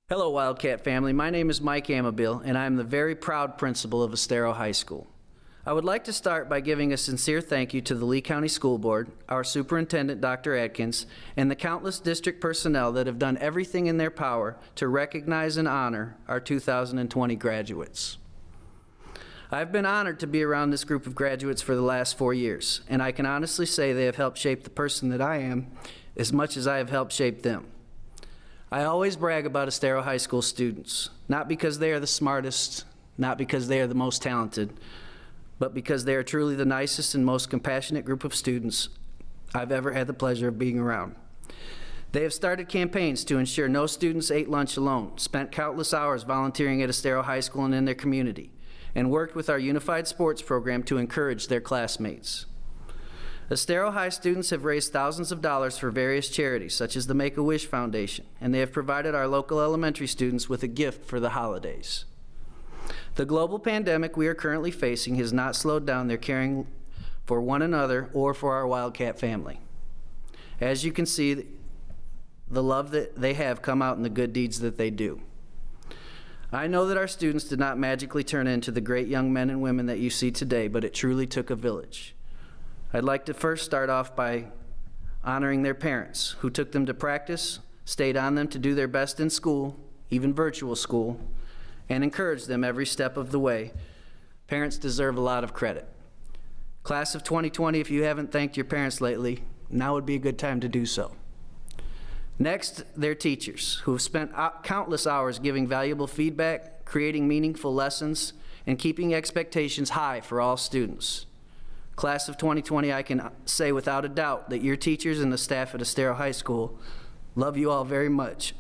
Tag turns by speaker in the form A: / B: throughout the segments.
A: Hello, Wildcat family. My name is Mike Amabil, and I am the very proud principal of Estero High School. I would like to start by giving a sincere thank you to the Lee County School Board, our superintendent, Dr. Adkins, and the countless district personnel that have done everything in their power to recognize and honor our 2020 graduates. I've been honored to be around this group of graduates for the last 4 years, and I can honestly say they have helped shape the person that I am as much as I have helped shape them. I always brag about Estero High School students, not because they are the smartest, not because they are the most talented, but because they are truly the nicest and most compassionate group of students I've ever had the pleasure of being around. They have started campaigns to ensure no students ate lunch alone, spent countless hours volunteering at Estero High School and in their community, and worked with our unified sports program to encourage their classmates. Estero High students have raised thousands of dollars for various charities, such as the Make-A-Wish Foundation, and they have provided our local elementary students with a gift for the holidays. The global pandemic we are currently facing has not slowed down their caring for one another or for our Wildcat family. As you can see, the love that they have come out in the good deeds that they do. I know that our students did not magically turn into the great young men and women that you see today, but it truly took a village. I'd like to first start off by honoring their parents, who took them to practice, stayed on them to do their best in school, even virtual school, and encouraged them every step of the way. Parents deserve a lot of credit. Class of 2020, if you haven't thanked your parents lately, now would be a good time to do so. Next, their teachers, who have spent countless hours giving valuable feedback, creating meaningful lessons, and keeping expectations high for all students. Class of 2020, I can say without a doubt that your teachers and the staff at Estero High School love you all very much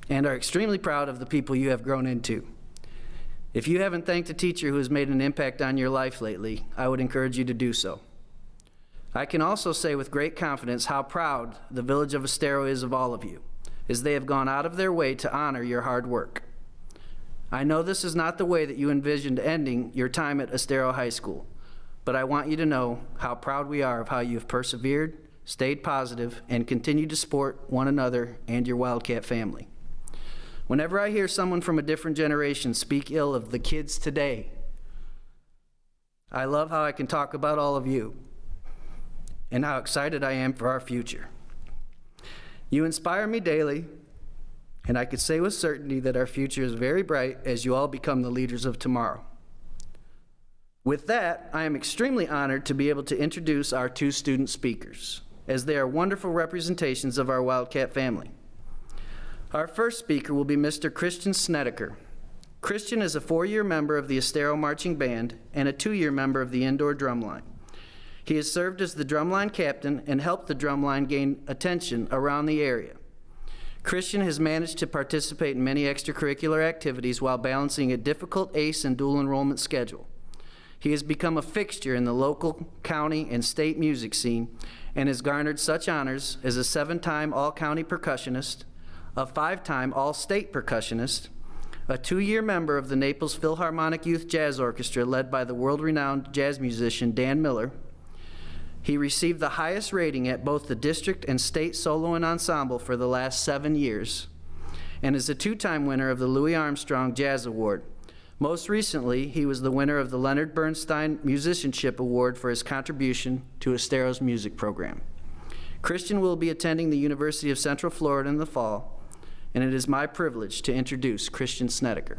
A: and are extremely proud of the people you have grown into. If you haven't thanked a teacher who has made an impact on your life lately, I would encourage you to do so. I can also say with great confidence how proud the village of Estero is of all of you, as they have gone out of their way to honor your hard work. I know this is not the way that you envisioned ending your time at Estero High School, but I want you to know how proud we are of how you have persevered, stayed positive, and continued to support one another and your Wildcat family. Whenever I hear someone from a different generation speak ill of the kids today, I love how I can talk about all of you and how excited I am for our future. You inspire me daily, and I could say with certainty that our future is very bright as you all become the leaders of tomorrow. With that, I am extremely honored to be able to introduce our two student speakers, as they are wonderful representations of our Wildcat family. Our first speaker will be Mr. Christian Snedeker. Christian is a 4-year member of the Estero Marching Band and a 2-year member of the Indoor Drumline. He has served as the drumline captain and helped the drumline gain attention around the area. Christian has managed to participate in many extracurricular activities while balancing a difficult ACE and dual enrollment schedule. He has become a fixture in the local, county, and state music scene and has garnered such honors as a 7-time all-county percussionist, a 5-time all-state percussionist, a 2-year member of the Naples Philharmonic Youth Jazz Orchestra led by the world-renowned jazz musician Dan Miller. He received the highest rating at both the district and state solo and ensemble for the last 7 years, and is a 2-time winner of the Louis Armstrong Jazz Award. Most recently, he was the winner of the Leonard Bernstein Musicianship Award for his contribution to Estero's music program. Christian will be attending the University of Central Florida in the fall, and it is my privilege to introduce Christian Snedeker.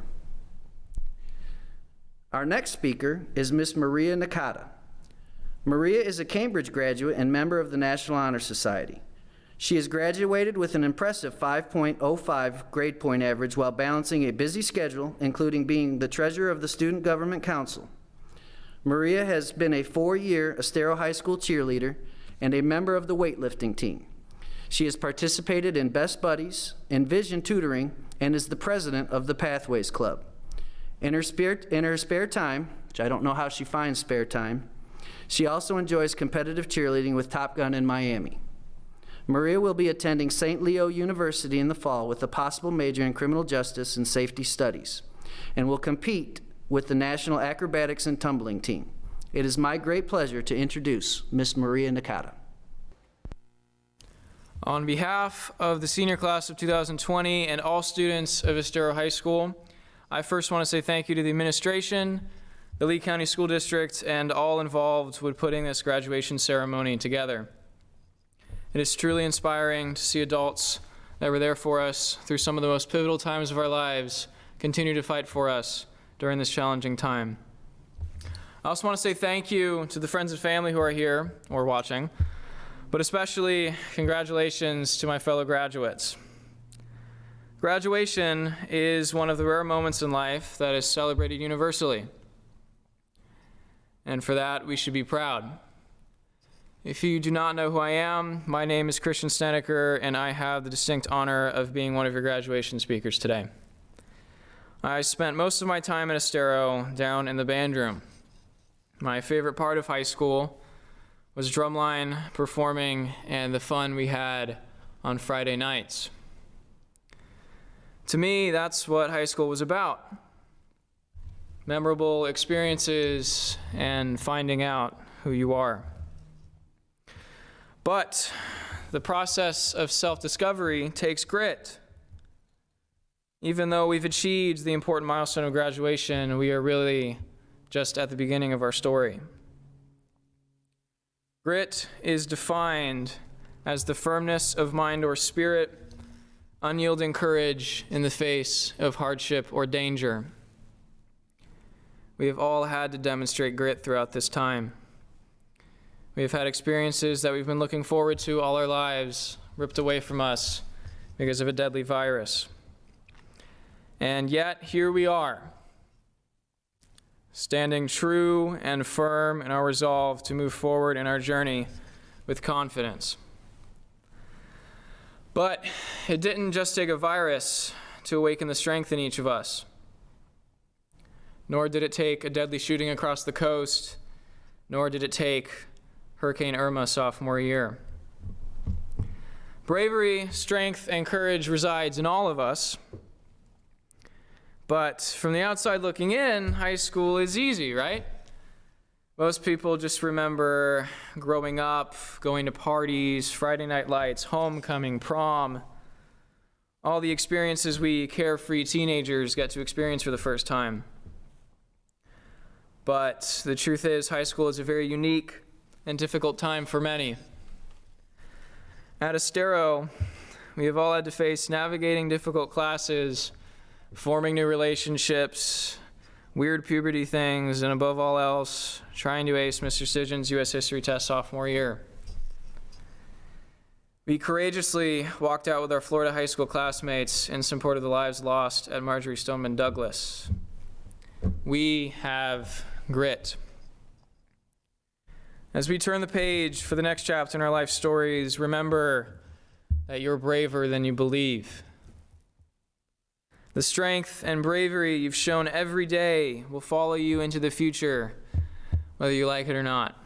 A: Our next speaker is Miss Maria Nakata. Maria is a Cambridge graduate and member of the National Honor Society. She has graduated with an impressive 5.05 grade point average while balancing a busy schedule, including being the treasurer of the Student Government Council. Maria has been a 4-year Estero High School cheerleader and a member of the weightlifting team. She has participated in Best Buddies, Envision Tutoring, and is the president of the Pathways Club. In her spare time, which I don't know how she finds spare time, she also enjoys competitive cheerleading with Top Gun in Miami. Maria will be attending St. Leo University in the fall with a possible major in criminal justice and safety studies, and will compete with the National Acrobatics and Tumbling team. It is my great pleasure to introduce Miss Maria Nakata.
B: On behalf of the senior class of 2020 and all students of Estero High School, I first want to say thank you to the administration, the Lee County School District, and all involved with putting this graduation ceremony together. It is truly inspiring to see adults that were there for us through some of the most pivotal times of our lives continue to fight for us during this challenging time. I also want to say thank you to the friends and family who are here or watching, but especially congratulations to my fellow graduates. Graduation is one of the rare moments in life that is celebrated universally. And for that, we should be proud. If you do not know who I am, my name is Christian Steneker, and I have the distinct honor of being one of your graduation speakers today. I spent most of my time at Estero down in the band room. My favorite part of high school was drumline, performing, and the fun we had on Friday nights. To me, that's what high school was about. Memorable experiences and finding out who you are. But the process of self-discovery takes grit. Even though we've achieved the important milestone of graduation, we are really just at the beginning of our story. Grit is defined as the firmness of mind or spirit, unyielding courage in the face of hardship or danger. We have all had to demonstrate grit throughout this time. We have had experiences that we've been looking forward to all our lives ripped away from us because of a deadly virus. And yet, here we are, standing true and firm in our resolve to move forward in our journey with confidence. But it didn't just take a virus to awaken the strength in each of us, nor did it take a deadly shooting across the coast, nor did it take Hurricane Irma sophomore year. Bravery, strength, and courage resides in all of us. But from the outside looking in, high school is easy, right? Most people just remember growing up, going to parties, Friday night lights, homecoming, prom, all the experiences we carefree teenagers get to experience for the first time. But the truth is, high school is a very unique and difficult time for many. At Estero, we have all had to face navigating difficult classes, forming new relationships, weird puberty things, and above all else, trying to ace Mr. Sidgen's U.S. History test sophomore year. We courageously walked out with our Florida high school classmates in support of the lives lost at Marjory Stoneman Douglas. We have grit. As we turn the page for the next chapter in our life stories, remember that you're braver than you believe. The strength and bravery you've shown every day will follow you into the future, whether you like it or not.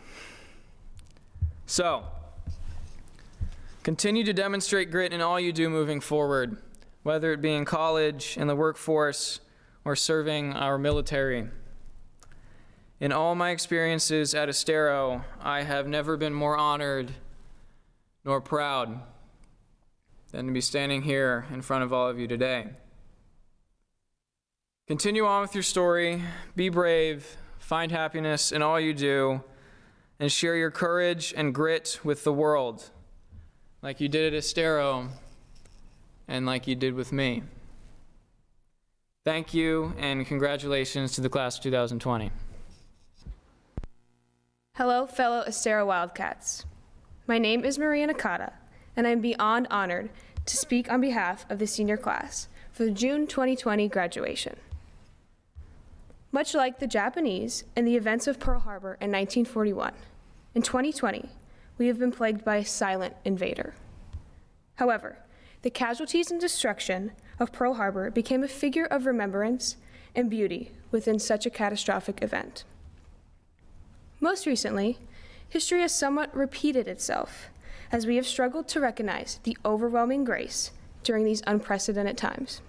B: So, continue to demonstrate grit in all you do moving forward, whether it be in college, in the workforce, or serving our military. In all my experiences at Estero, I have never been more honored nor proud than to be standing here in front of all of you today. Continue on with your story, be brave, find happiness in all you do, and share your courage and grit with the world, like you did at Estero and like you did with me. Thank you, and congratulations to the class of 2020.
C: Hello, fellow Estero Wildcats. My name is Maria Nakata, and I'm beyond honored to speak on behalf of the senior class for the June 2020 graduation. Much like the Japanese and the events of Pearl Harbor in 1941, in 2020, we have been plagued by a silent invader. However, the casualties and destruction of Pearl Harbor became a figure of remembrance and beauty within such a catastrophic event. Most recently, history has somewhat repeated itself as we have struggled to recognize the overwhelming grace during these unprecedented times.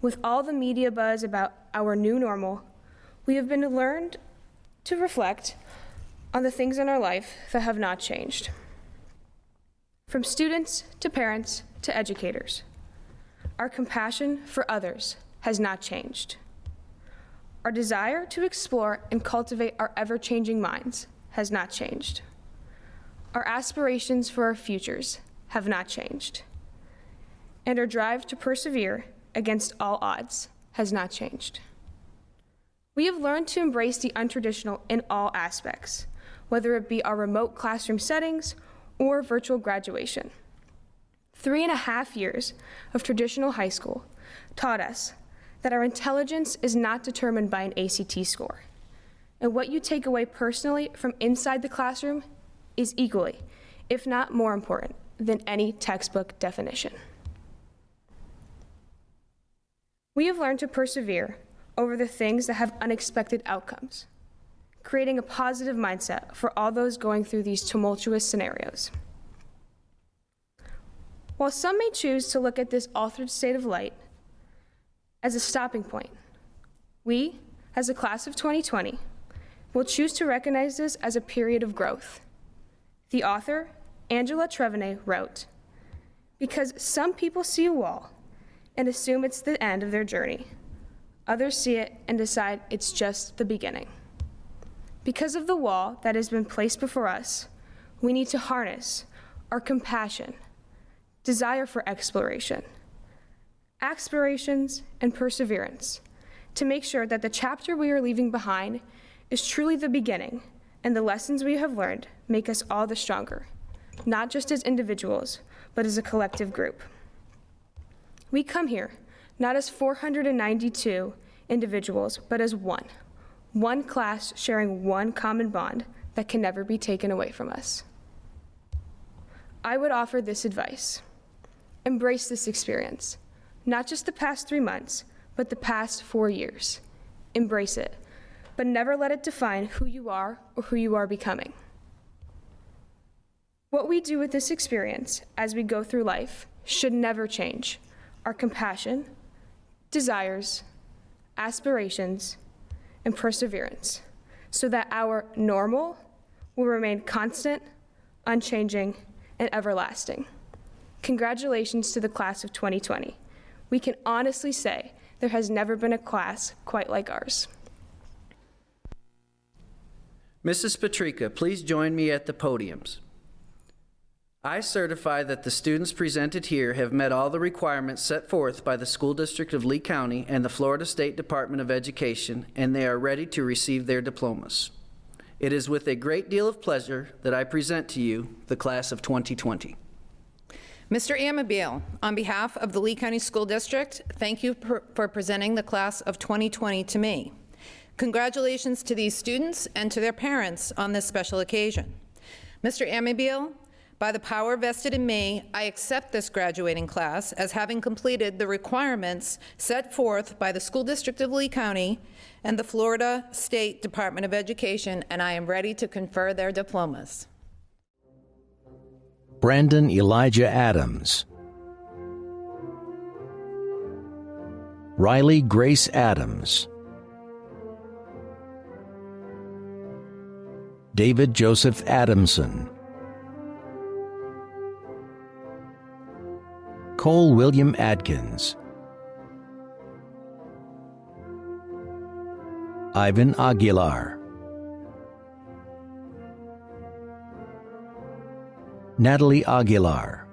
C: With all the media buzz about our new normal, we have been learned to reflect on the things in our life that have not changed. from students to parents to educators. Our compassion for others has not changed. Our desire to explore and cultivate our ever-changing minds has not changed. Our aspirations for our futures have not changed. And our drive to persevere against all odds has not changed. We have learned to embrace the untraditional in all aspects, whether it be our remote classroom settings or virtual graduation. 3.5 years of traditional high school taught us that our intelligence is not determined by an ACT score, and what you take away personally from inside the classroom is equally, if not more important, than any textbook definition. We have learned to persevere over the things that have unexpected outcomes, creating a positive mindset for all those going through these tumultuous scenarios. While some may choose to look at this altered state of light as a stopping point, we, as a class of 2020, will choose to recognize this as a period of growth. The author, Angela Trevenay, wrote, "Because some people see a wall and assume it's the end of their journey. Others see it and decide it's just the beginning. Because of the wall that has been placed before us, we need to harness our compassion, desire for exploration, aspirations, and perseverance to make sure that the chapter we are leaving behind is truly the beginning, and the lessons we have learned make us all the stronger, not just as individuals, but as a collective group. We come here not as 492 individuals, but as one class sharing one common bond that can never be taken away from us. I would offer this advice. Embrace this experience, not just the past 3 months, but the past 4 years. Embrace it, but never let it define who you are or who you are becoming. What we do with this experience as we go through life should never change our compassion, desires, aspirations, and perseverance, so that our normal will remain constant, unchanging, and everlasting. Congratulations to the class of 2020. We can honestly say there has never been a class quite like ours.
A: Mrs. Patrika, please join me at the podiums. I certify that the students presented here have met all the requirements set forth by the School District of Lee County and the Florida State Department of Education, and they are ready to receive their diplomas. It is with a great deal of pleasure that I present to you the class of 2020.
D: Mr. Amabile, on behalf of the Lee County School District, thank you for presenting the class of 2020 to me. Congratulations to these students and to their parents on this special occasion. Mr. Amabile, by the power vested in me, I accept this graduating class as having completed the requirements set forth by the School District of Lee County and the Florida State Department of Education, and I am ready to confer their diplomas.
E: Brandon Elijah Adams, Riley Grace Adams, David Joseph Adamson, Cole William Adkins, Ivan Aguilar, Natalie Aguilar,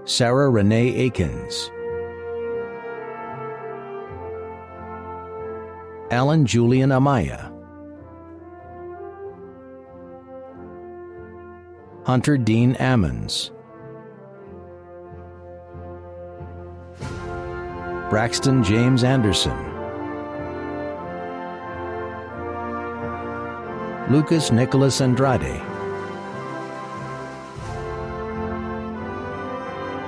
E: Sarah Renee Akins, Alan Julian Amaya, Hunter Dean Ammons, Braxton James Anderson, Lucas Nicholas Andrade,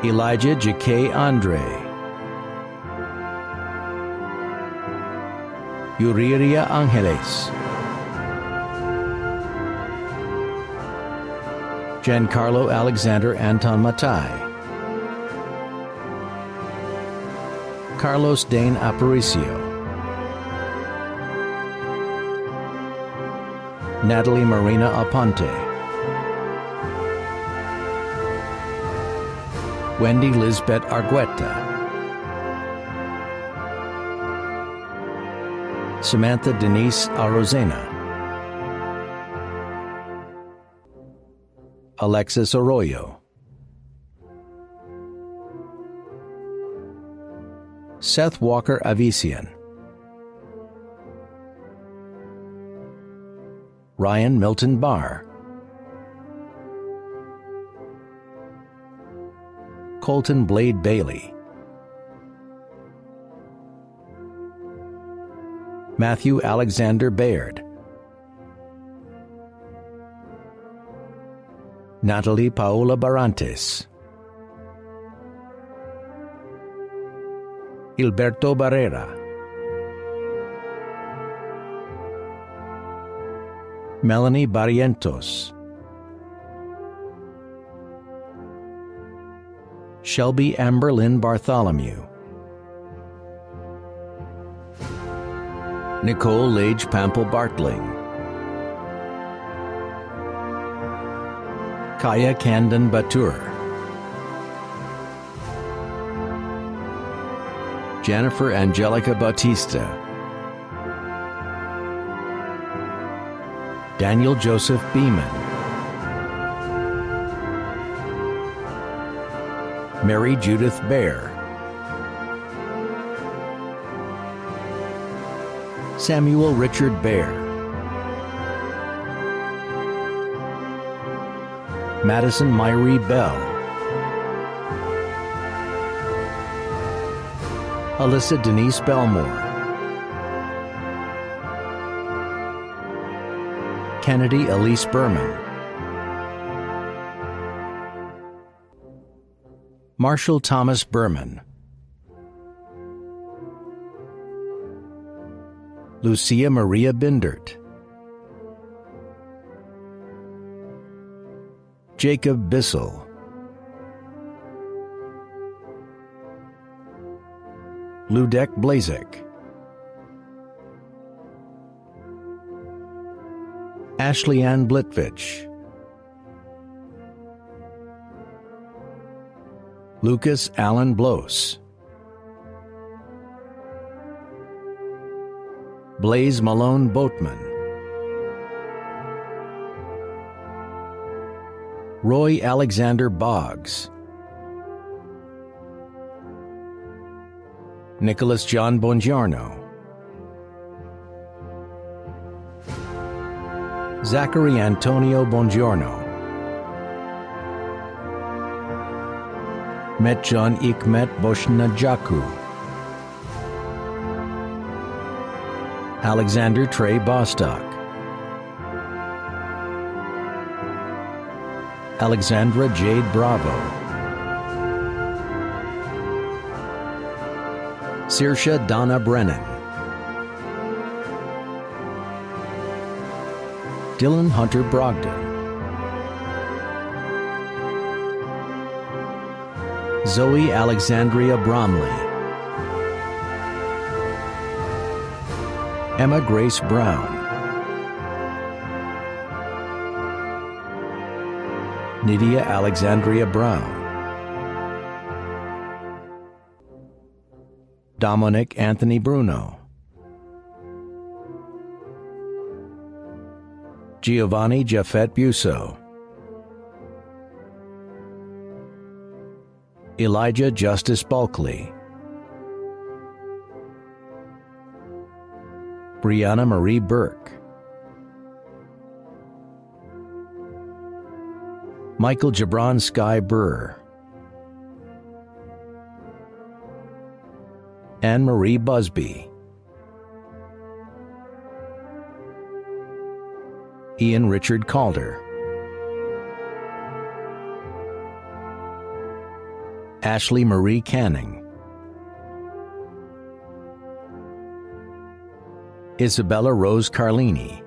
E: Elijah J.K. Andre, Yuriria Angeles, Giancarlo Alexander Anton Matai, Carlos Dane Aparicio, Natalie Marina Aponte, Wendy Lisbeth Argueta, Samantha Denise Arozena, Alexis Arroyo, Seth Walker Avician, Ryan Milton Barr, Colton Blade Bailey, Matthew Alexander Baird, Natalie Paola Barantes, Gilberto Barrera, Melanie Barrientos, Shelby Amberlyn Bartholomew, Nicole Lage Pample Bartling, Kaya Candon Batur, Jennifer Angelica Bautista, Daniel Joseph Beeman, Mary Judith Baer, Samuel Richard Baer, Madison Myrie Bell, Alyssa Denise Belmore, Kennedy Elise Berman, Marshall Thomas Berman, Lucia Maria Bindert, Jacob Bissell, Ludek Blazek, Ashley Ann Blitvich, Lucas Allen Blos, Blaze Malone Boatman, Roy Alexander Boggs, Nicholas John Bongiorno, Zachary Antonio Bongiorno, Metjon Ikmet Boshna Jaku, Alexander Trey Bostock, Alexandra Jade Bravo, Saoirse Donna Brennan, Dylan Hunter Brogdon, Zoe Alexandria Bromley, Emma Grace Brown, Nydia Alexandria Brown, Dominic Anthony Bruno, Giovanni Jaffet Busso, Elijah Justice Bulkley, Brianna Marie Burke, Michael Jabron Sky Burr, Anne Marie Busby, Ian Richard Calder, Ashley Marie Canning, Isabella Rose Carlini,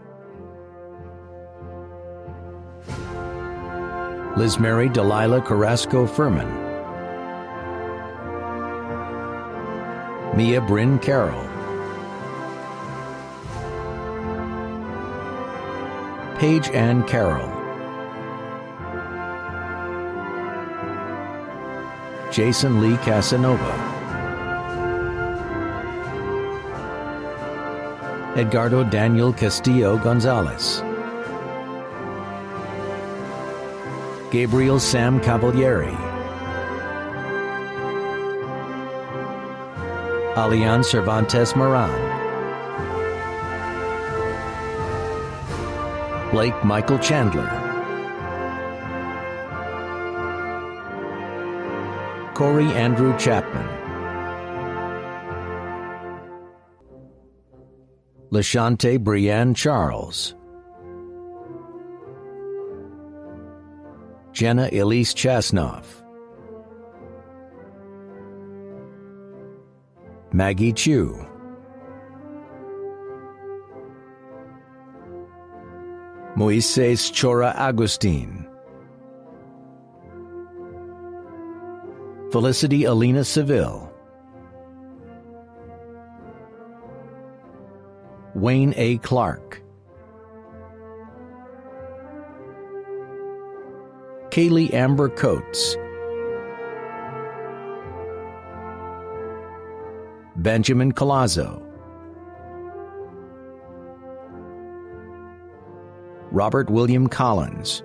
E: Liz Mary Delilah Carrasco Furman, Mia Bryn Carroll, Paige Ann Carroll, Jason Lee Casanova, Edgardo Daniel Castillo Gonzalez, Gabriel Sam Cavalieri, Alian Cervantes Moran, Blake Michael Chandler, Corey Andrew Chapman, LaShante Brianne Charles, Jenna Elise Chasnoff, Maggie Chu, Moises Chora Agustin, Felicity Alina Seville, Wayne A. Clark, Kaylee Amber Coates, Benjamin Colazzo, Robert William Collins,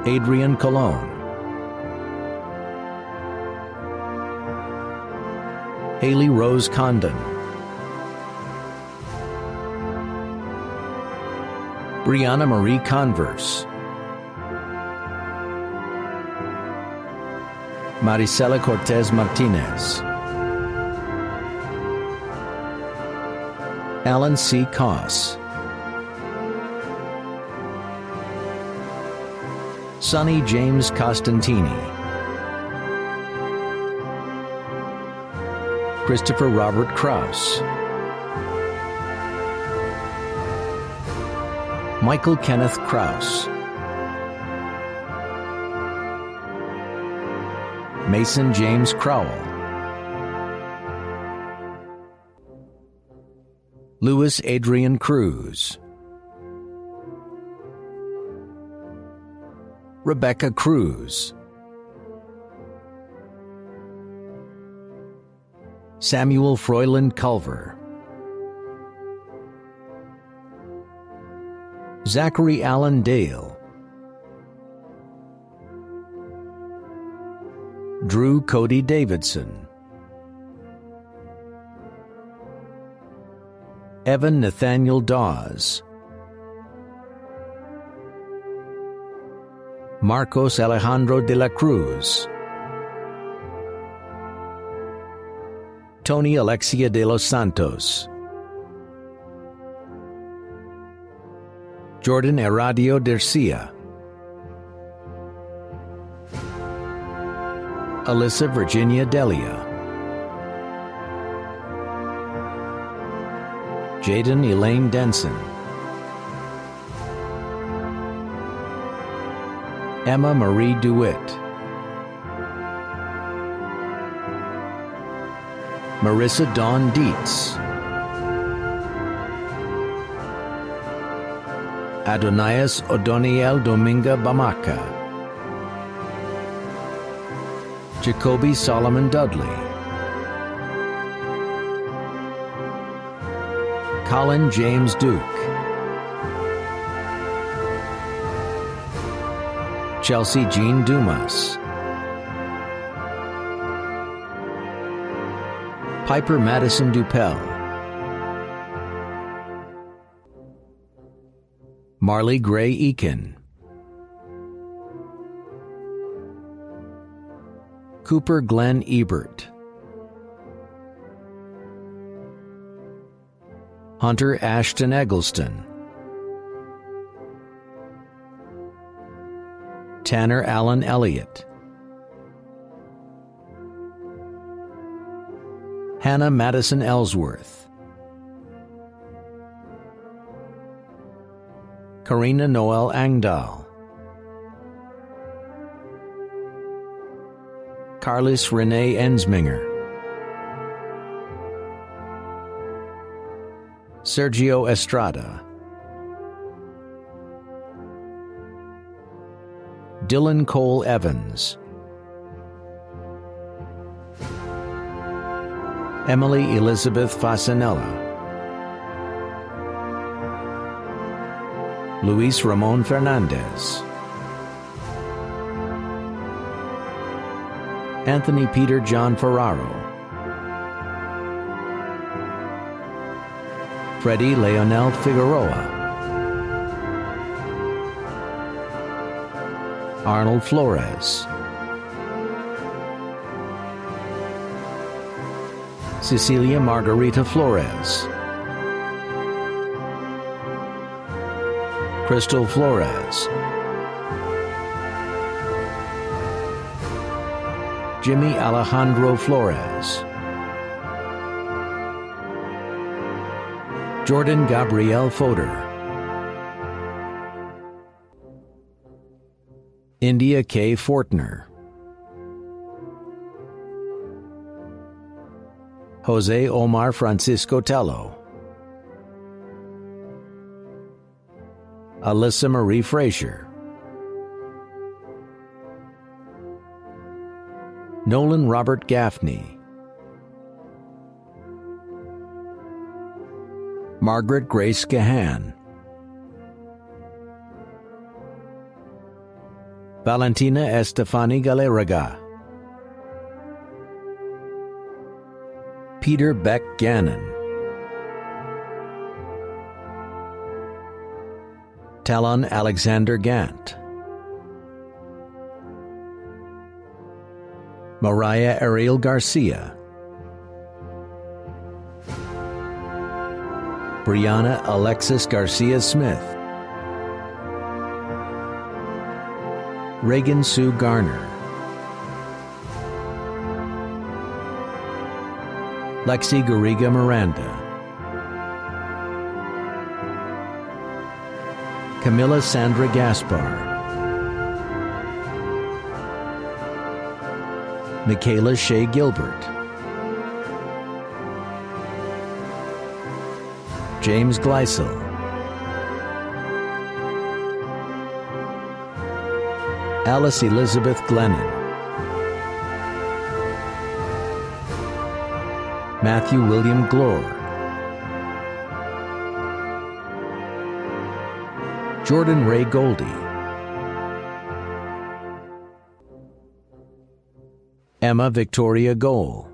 E: Adrian Colon, Haley Rose Condon, Brianna Marie Converse, Maricela Cortez Martinez, Alan C. Koss, Sonny James Costantini, Christopher Robert Kraus, Michael Kenneth Kraus, Mason James Crowell, Louis Adrian Cruz, Rebecca Cruz, Samuel Froyland Culver, Zachary Allen Dale, Drew Cody Davidson, Evan Nathaniel Dawes, Marcos Alejandro de la Cruz, Tony Alexia de los Santos, Jordan Eradio Dercia, Alyssa Virginia Delia, Jaden Elaine Denson, Emma Marie DeWitt, Marissa Dawn Dietz, Adonias Odoniel Dominga Bamaca, Jacoby Solomon Dudley, Colin James Duke, Chelsea Jean Dumas, Piper Madison Dupel, Marley Gray Eakin, Cooper Glenn Ebert, Hunter Ashton Eggleston, Tanner Allen Elliott, Hannah Madison Ellsworth, Karina Noel Angdahl, Carlos Renee Ensminger, Sergio Estrada, Dylan Cole Evans, Emily Elizabeth Fasanella, Luis Ramon Fernandez, Anthony Peter John Ferraro, Freddie Leonel Figueroa, Arnold Flores, Cecilia Margarita Flores, Crystal Flores, Jimmy Alejandro Flores, Jordan Gabriel Fodor, India K. Fortner, Jose Omar Francisco Tello, Alyssa Marie Frazier, Nolan Robert Gaffney, Margaret Grace Gahan, Valentina Estefani Galarraga, Peter Beck Gannon, Talon Alexander Gant, Mariah Ariel Garcia, Brianna Alexis Garcia Smith, Reagan Sue Garner, Lexi Garriga Miranda, Camilla Sandra Gaspar, Michaela Shea Gilbert, James Gleisel, Alice Elizabeth Glennon, Matthew William Glore, Jordan Ray Goldie, Emma Victoria Goal,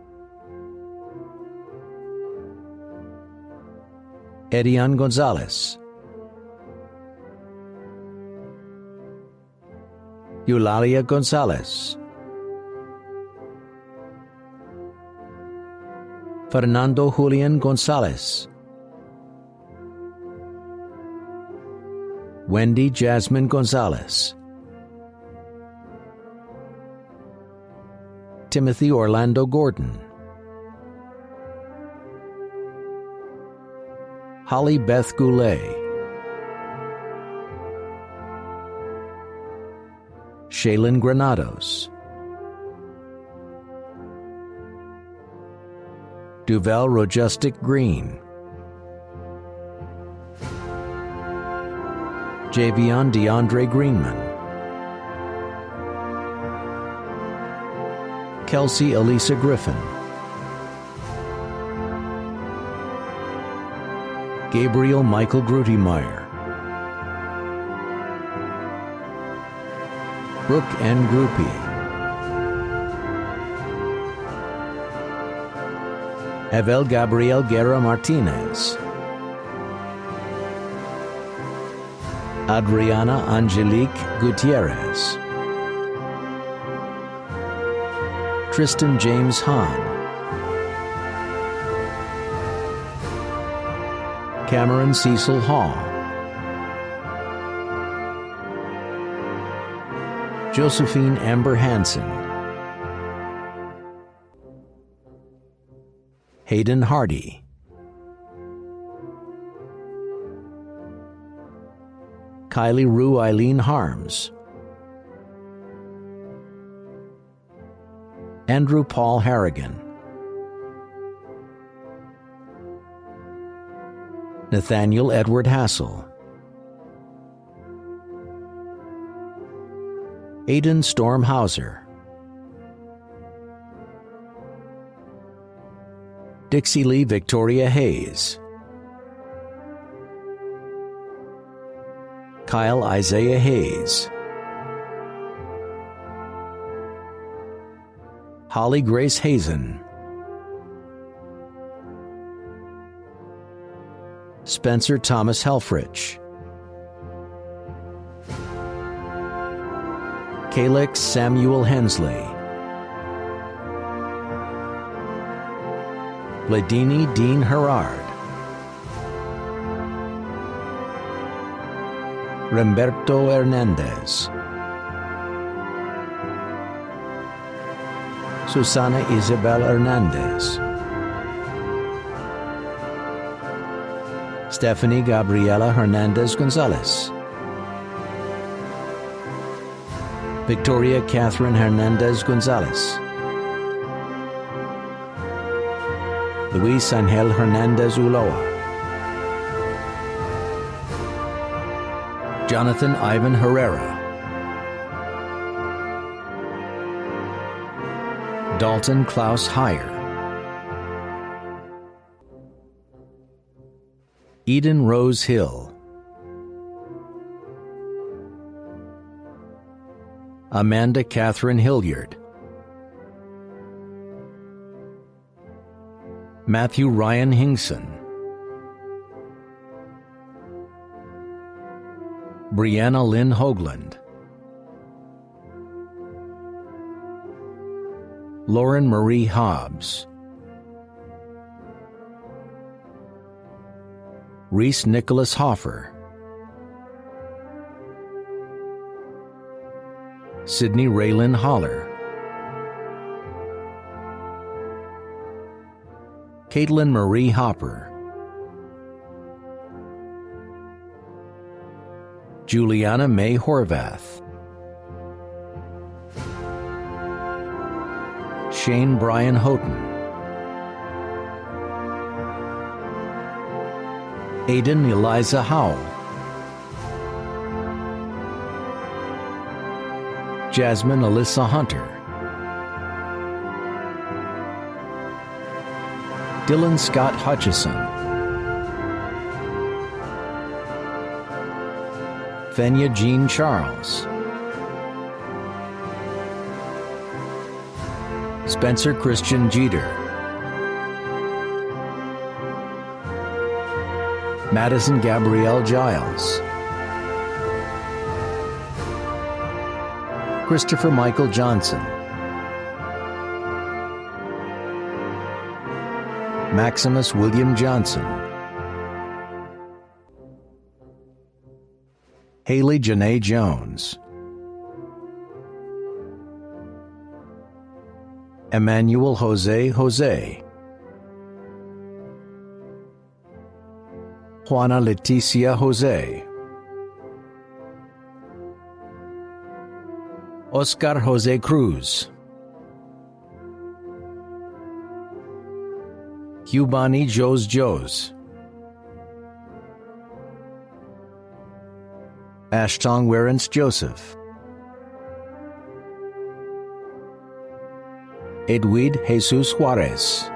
E: Edian Gonzalez, Eulalia Gonzalez, Fernando Julian Gonzalez, Wendy Jasmine Gonzalez, Timothy Orlando Gordon, Holly Beth Goulet, Shaylin Granados, Duval Rogistic Green, Javion DeAndre Greenman, Kelsey Elisa Griffin, Gabriel Michael Grutemeyer, Brooke N. Groupie, Evel Gabriel Guerra Martinez, Adriana Angelique Gutierrez, Tristan James Hahn, Cameron Cecil Hall, Josephine Amber Hansen, Hayden Hardy, Kylie Rue Eileen Harms, Andrew Paul Harrigan, Nathaniel Edward Hassel, Aidan Storm Hauser, Dixie Lee Victoria Hayes, Kyle Isaiah Hayes, Holly Grace Hazen, Spencer Thomas Helfrich, Calix Samuel Hensley, Bladini Dean Herard, Remberto Hernandez, Susana Isabel Hernandez, Stephanie Gabriela Hernandez Gonzalez, Victoria Catherine Hernandez Gonzalez, Luis Angel Hernandez Ulloa, Jonathan Ivan Herrera, Dalton Klaus Heyer, Eden Rose Hill, Amanda Catherine Hilliard, Matthew Ryan Hingson, Brianna Lynn Hoagland, Lauren Marie Hobbs, Reese Nicholas Hoffer, Sydney Raylyn Holler, Caitlin Marie Hopper, Juliana May Horvath, Shane Brian Houghton, Aiden Eliza Howell, Jasmine Alyssa Hunter, Dylan Scott Hutchison, Fenya Jean Charles, Spencer Christian Jeter, Madison Gabrielle Giles, Christopher Michael Johnson, Maximus William Johnson, Haley Janae Jones, Emmanuel Jose, Juana Leticia Jose, Oscar Jose Cruz, Hubani Jos, Ashtong Werence Joseph, Edwid Jesus Juarez,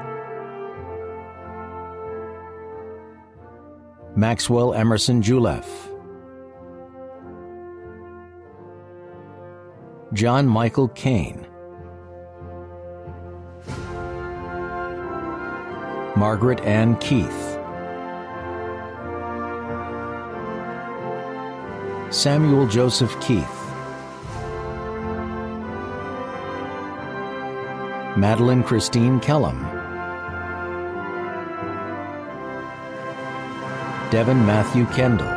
E: Maxwell Emerson Julef, John Michael Kane, Margaret Ann Keith, Samuel Joseph Keith, Madeline Christine Kellum, Devin Matthew Kendall,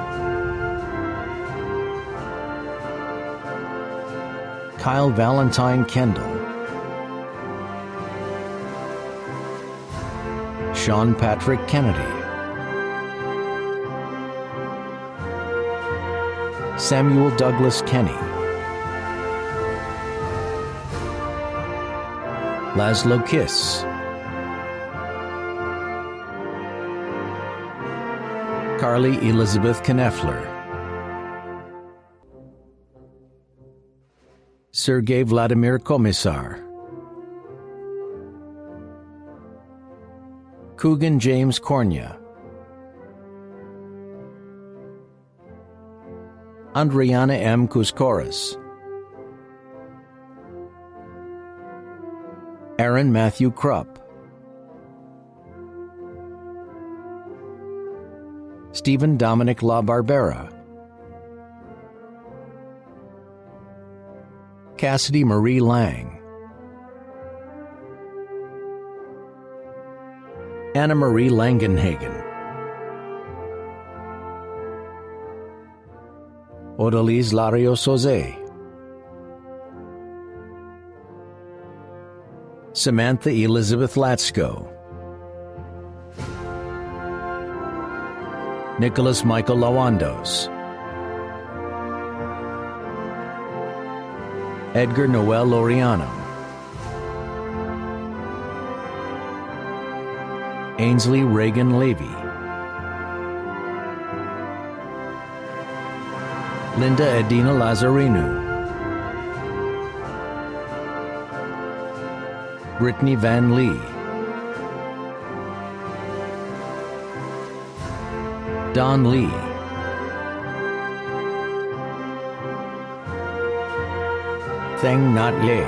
E: Kyle Valentine Kendall, Sean Patrick Kennedy, Samuel Douglas Kenny, Laszlo Kiss, Carly Elizabeth Kneffler, Sergei Vladimir Komisar, Coogan James Cornia, Andriana M. Kouskouras, Aaron Matthew Krupp, Stephen Dominic La Barbera, Cassidy Marie Lang, Anna Marie Langenhagen, Odalise Lario Soze, Samantha Elizabeth Latsko, Nicholas Michael Lawandos, Edgar Noel Loriano, Ainsley Reagan Levy, Linda Edina Lazarinu, Brittany Van Lee, Don Lee, Theng Nhat Ye,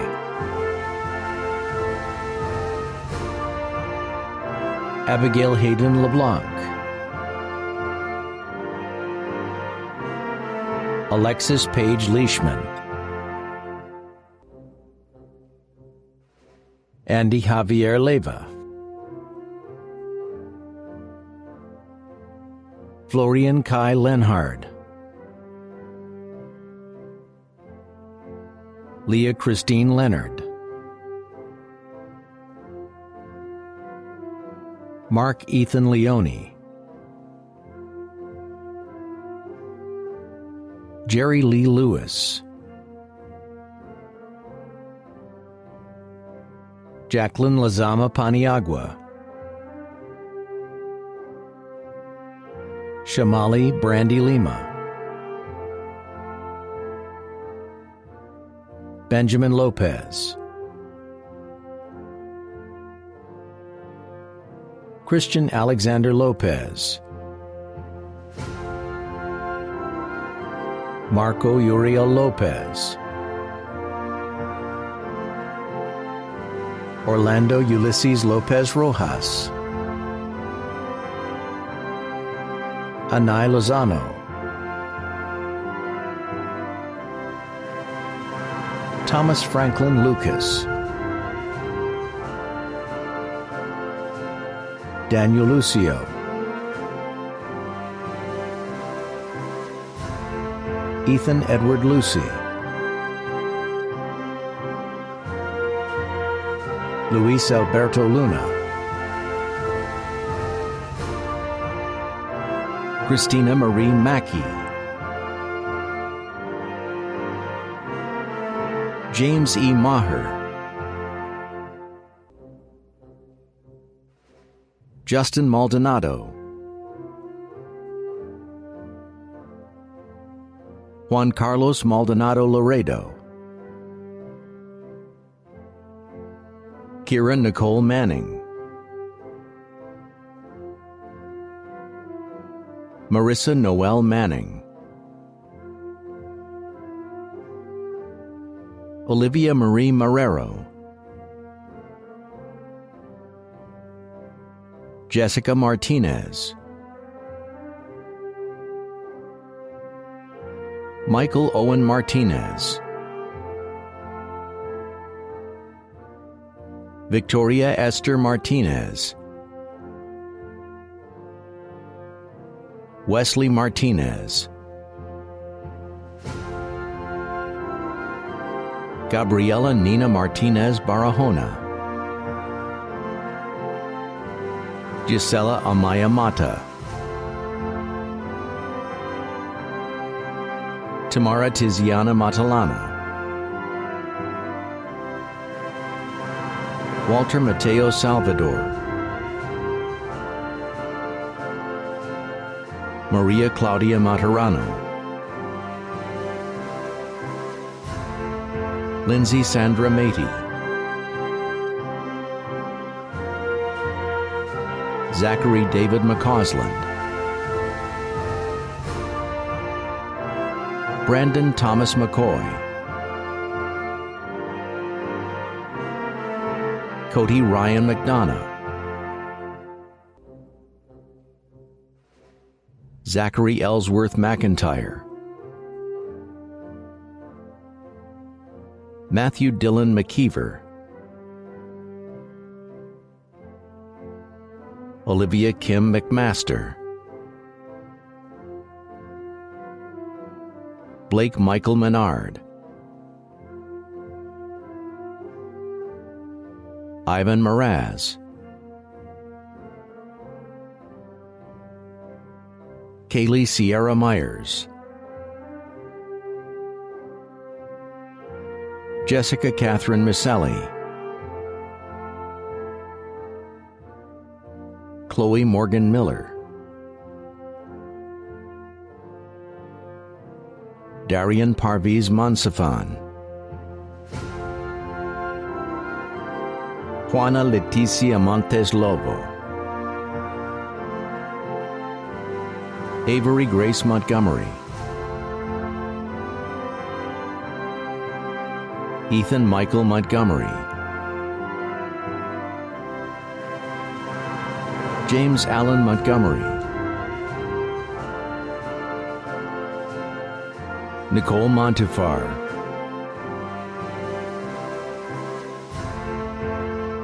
E: Abigail Hayden LeBlanc, Alexis Paige Leishman, Andy Javier Leyva, Florian Kai Lenhard, Leah Christine Leonard, Mark Ethan Leone, Jerry Lee Lewis, Jacqueline Lazama Paniagua, Shamali Brandy Lima, Benjamin Lopez, Christian Alexander Lopez, Marco Uriel Lopez, Orlando Ulysses Lopez Rojas, Anay Lozano, Thomas Franklin Lucas, Daniel Lucio, Ethan Edward Lucy, Luis Alberto Luna, Christina Marie Mackey, James E. Maher, Justin Maldonado, Juan Carlos Maldonado Laredo, Kira Nicole Manning, Marissa Noel Manning, Olivia Marie Marrero, Jessica Martinez, Michael Owen Martinez, Victoria Esther Martinez, Wesley Martinez, Gabriela Nina Martinez Barahona, Gisela Amaya Mata, Tamara Tiziana Matalana, Walter Mateo Salvador, Maria Claudia Materano, Lindsay Sandra Matey, Zachary David McCausland, Brandon Thomas McCoy, Cody Ryan McDonough, Zachary Ellsworth McIntyre, Matthew Dillon McKeever, Olivia Kim McMaster, Blake Michael Menard, Ivan Mraz, Kaylee Sierra Myers, Jessica Catherine Misselli, Chloe Morgan Miller, Darian Parviz Monsafan, Juana Leticia Montes Lobo, Avery Grace Montgomery, Ethan Michael Montgomery, James Allen Montgomery, Nicole Montufar,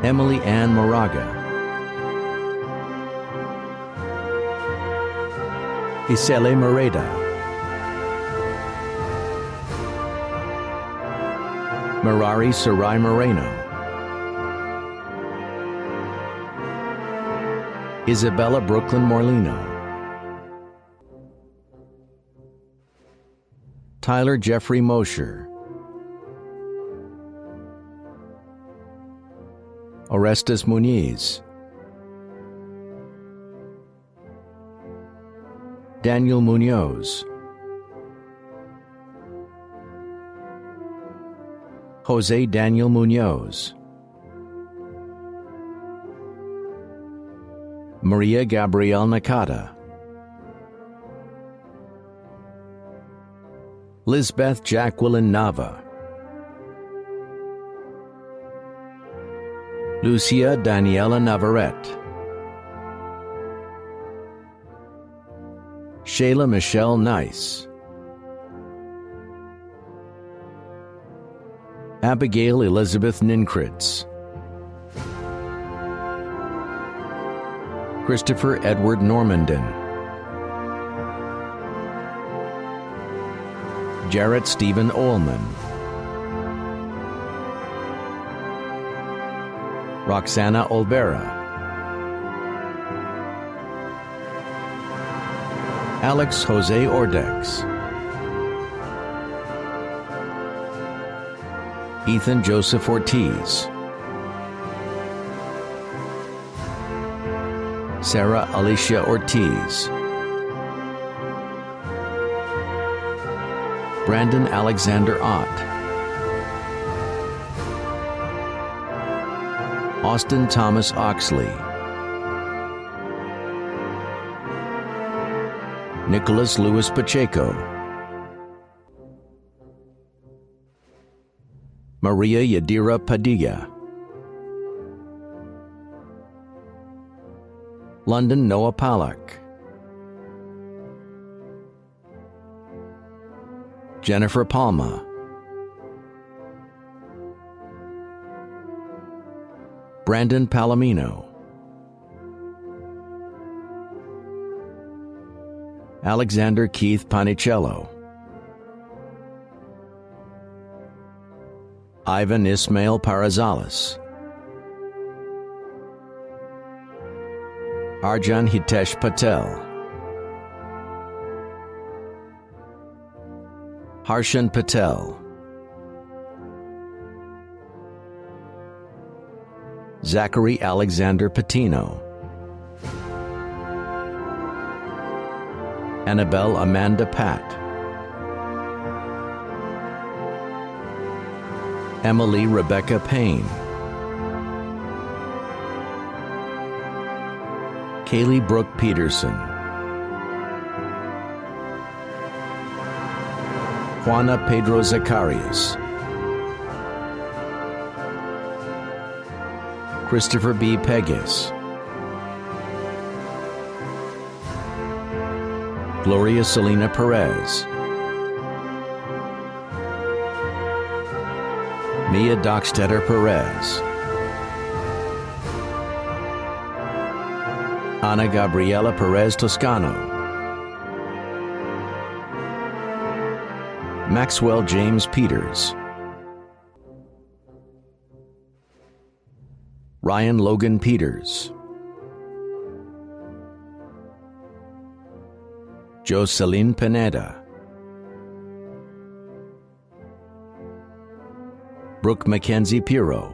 E: Emily Ann Moraga, Isele Moreda, Mirari Sarai Moreno, Isabella Brooklyn Morlino, Tyler Jeffrey Mosher, Orestes Muniz, Daniel Munoz, Jose Daniel Munoz, Maria Gabrielle Nakata, Lisbeth Jacqueline Nava, Lucia Daniela Navarrete, Shayla Michelle Nice, Abigail Elizabeth Ninkritz, Christopher Edward Normandin, Jarrett Stephen Ullman, Roxana Olvera, Alex Jose Ordex, Ethan Joseph Ortiz, Sarah Alicia Ortiz, Brandon Alexander Ott, Austin Thomas Oxley, Nicholas Louis Pacheco, Maria Yadira Padilla, London Noah Pollack, Jennifer Palma, Brandon Palomino, Alexander Keith Panicello, Ivan Ismail Parazales, Arjan Hitesh Patel, Harshan Patel, Zachary Alexander Patino, Annabelle Amanda Pat, Emily Rebecca Payne, Kaylee Brooke Peterson, Juana Pedro Zacarias, Christopher B. Pegas, Gloria Selena Perez, Mia Dockstetter Perez, Ana Gabriela Perez Toscano, Maxwell James Peters, Ryan Logan Peters, Jocelyn Pineda, Brooke Mackenzie Piro,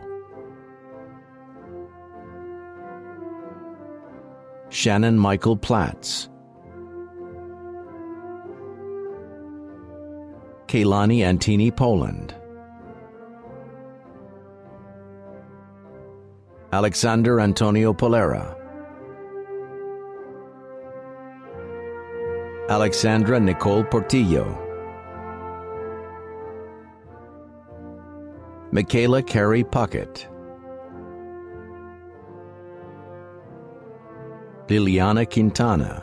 E: Shannon Michael Platts, Kaylani Antini Poland, Alexander Antonio Polera, Alexandra Nicole Portillo, Michaela Carey Puckett, Liliana Quintana,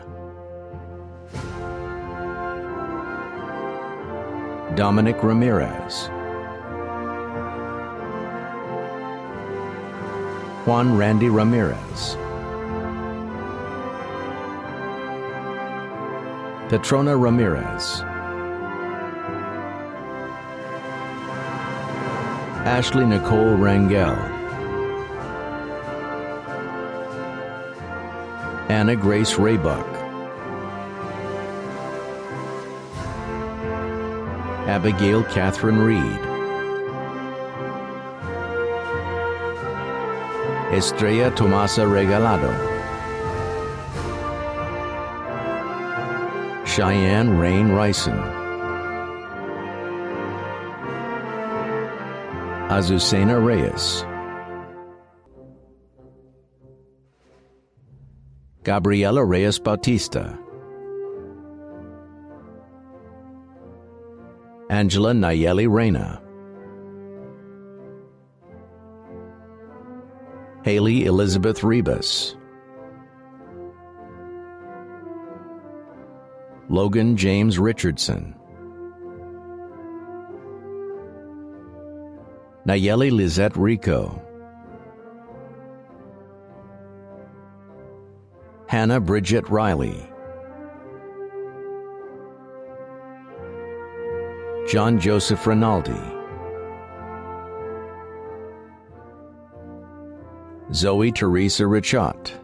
E: Dominic Ramirez, Juan Randy Ramirez, Petrona Ramirez, Ashley Nicole Rangel, Anna Grace Raybuck, Abigail Catherine Reed, Estrella Tomasa Regalado, Cheyenne Rain Ryson, Azucena Reyes, Gabriela Reyes Bautista, Angela Nayeli Reyna, Haley Elizabeth Rebus, Logan James Richardson, Nayeli Lizette Rico, Hannah Bridget Riley, John Joseph Rinaldi, Zoe Teresa Richot,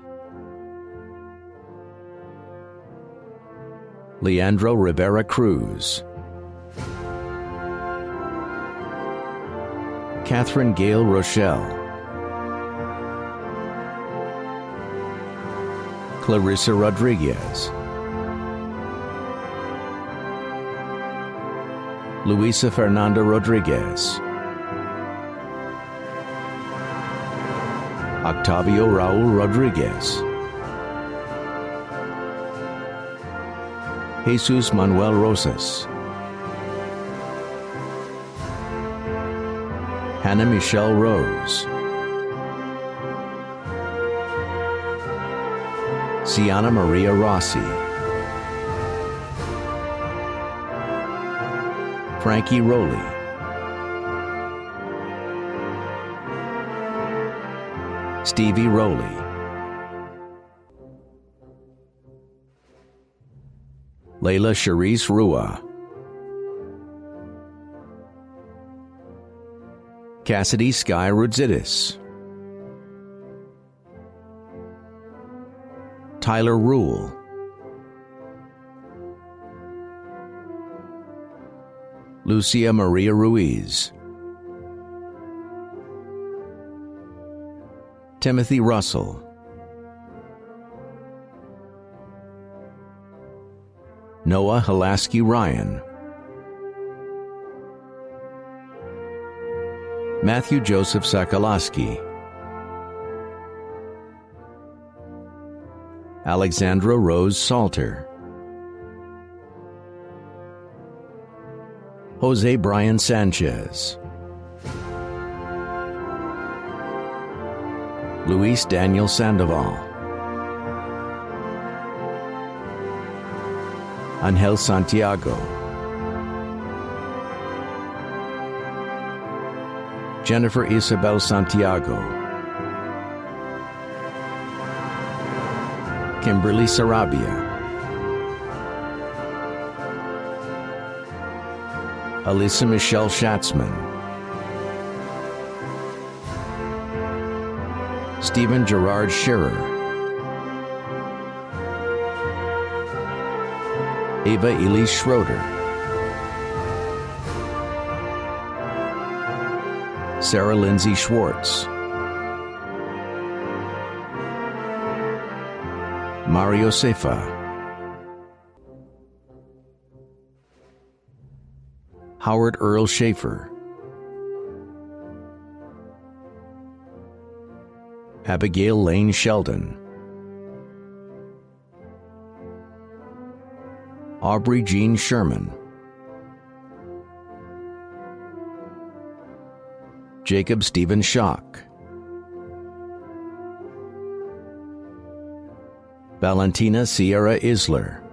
E: Leandro Rivera Cruz, Catherine Gale Rochelle, Clarissa Rodriguez, Luisa Fernanda Rodriguez, Octavio Raul Rodriguez, Jesus Manuel Rosas, Hannah Michelle Rose, Sienna Maria Rossi, Frankie Rowley, Stevie Rowley, Layla Charisse Rua, Cassidy Sky Rudzidis, Tyler Rule, Lucia Maria Ruiz, Timothy Russell, Noah Halaski Ryan, Matthew Joseph Sakalaski, Alexandra Rose Salter, Jose Brian Sanchez, Luis Daniel Sandoval, Angel Santiago, Jennifer Isabel Santiago, Kimberly Sarabia, Alyssa Michelle Schatzman, Stephen Gerard Scherer, Ava Elise Schroeder, Sarah Lindsay Schwartz, Mario Sefa, Howard Earl Schaefer, Abigail Lane Sheldon, Aubrey Jean Sherman, Jacob Stephen Schock, Valentina Sierra Isler,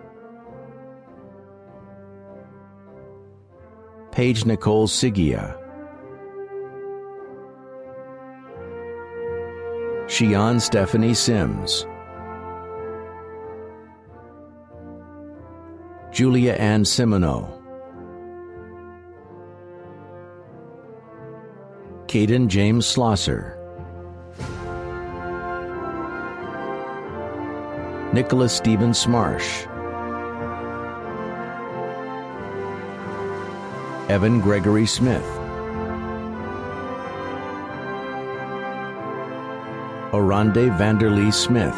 E: Paige Nicole Sigia, Shion Stephanie Sims, Julia Ann Simoneau, Caden James Slosser, Nicholas Stephen Smarsh, Evan Gregory Smith, Orande Vanderlee Smith,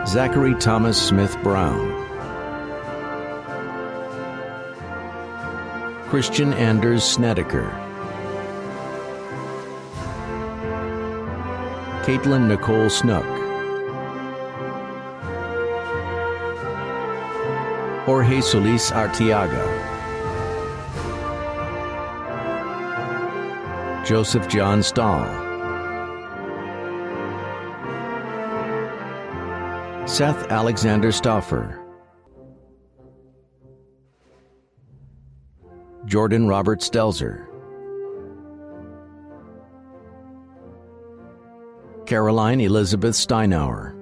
E: Zachary Thomas Smith Brown, Christian Anders Snedeker, Caitlin Nicole Snook, Jorge Solis Arteaga, Joseph John Stahl, Seth Alexander Stauffer, Jordan Robert Stelzer, Caroline Elizabeth Steinauer,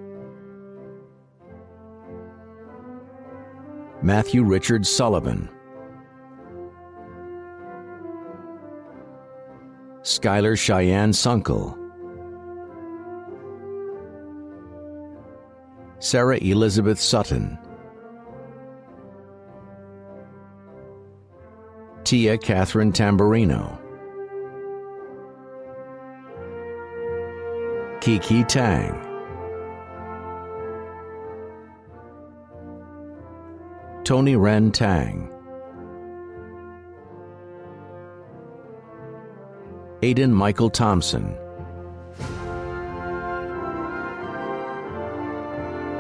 E: Matthew Richard Sullivan, Skylar Cheyenne Sunkel, Sarah Elizabeth Sutton, Tia Catherine Tamburino, Kiki Tang, Tony Ren Tang, Aiden Michael Thompson,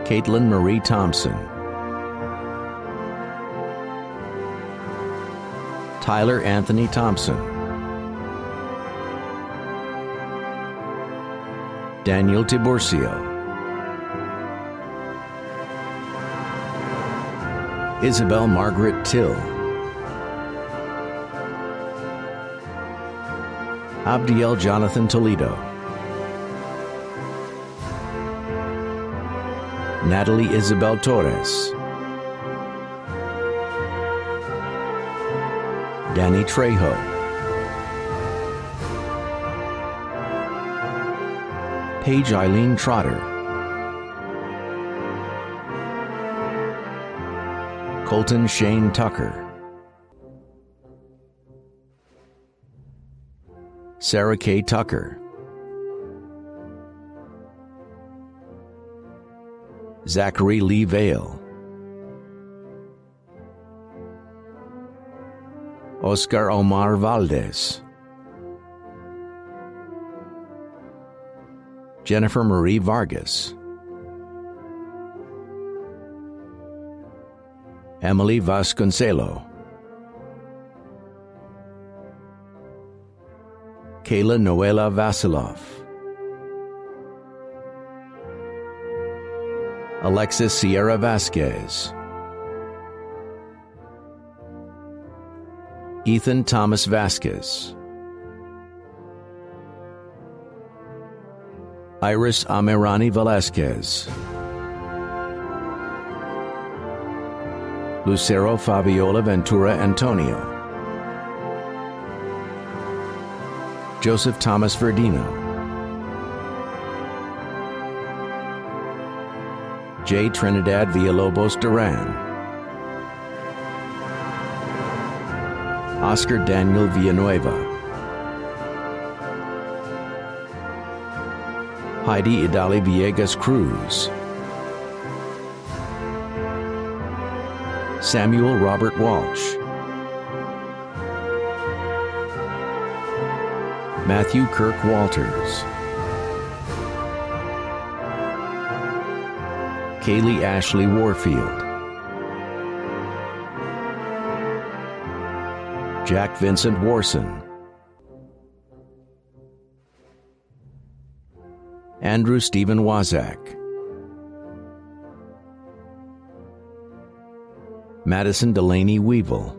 E: Caitlin Marie Thompson, Tyler Anthony Thompson, Daniel Tiburcio, Isabel Margaret Till, Abdiel Jonathan Toledo, Natalie Isabel Torres, Danny Trejo, Paige Eileen Trotter, Colton Shane Tucker, Sarah K. Tucker, Zachary Lee Vale, Oscar Omar Valdez, Jennifer Marie Vargas, Emily Vasconcelo, Kayla Noela Vasilov, Alexis Sierra Vasquez, Ethan Thomas Vasquez, Iris Amirani Velasquez, Lucero Fabiola Ventura Antonio, Joseph Thomas Verdino, J. Trinidad Villalobos Duran, Oscar Daniel Villanueva, Heidi Idali Villegas Cruz, Samuel Robert Walsh, Matthew Kirk Walters, Kaylee Ashley Warfield, Jack Vincent Warson, Andrew Stephen Wazak, Madison Delaney Weevil,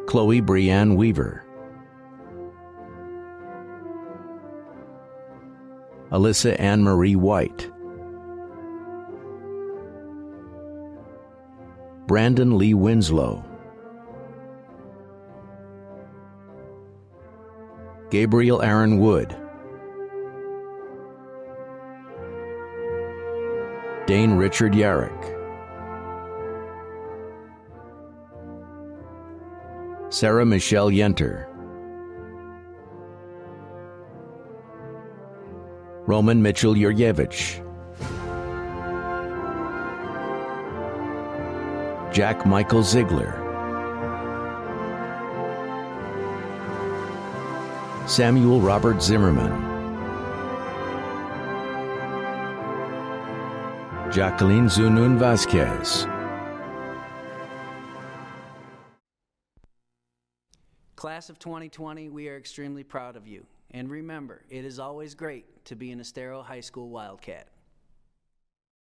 E: Chloe Brianne Weaver, Alyssa Ann Marie White, Brandon Lee Winslow, Gabriel Aaron Wood, Dane Richard Yarrick, Sarah Michelle Yenter, Roman Mitchell Yurjevich, Jack Michael Ziegler, Samuel Robert Zimmerman, Jacqueline Zunun Vasquez.
A: Class of 2020, we are extremely proud of you. And remember, it is always great to be an Estero High School Wildcat.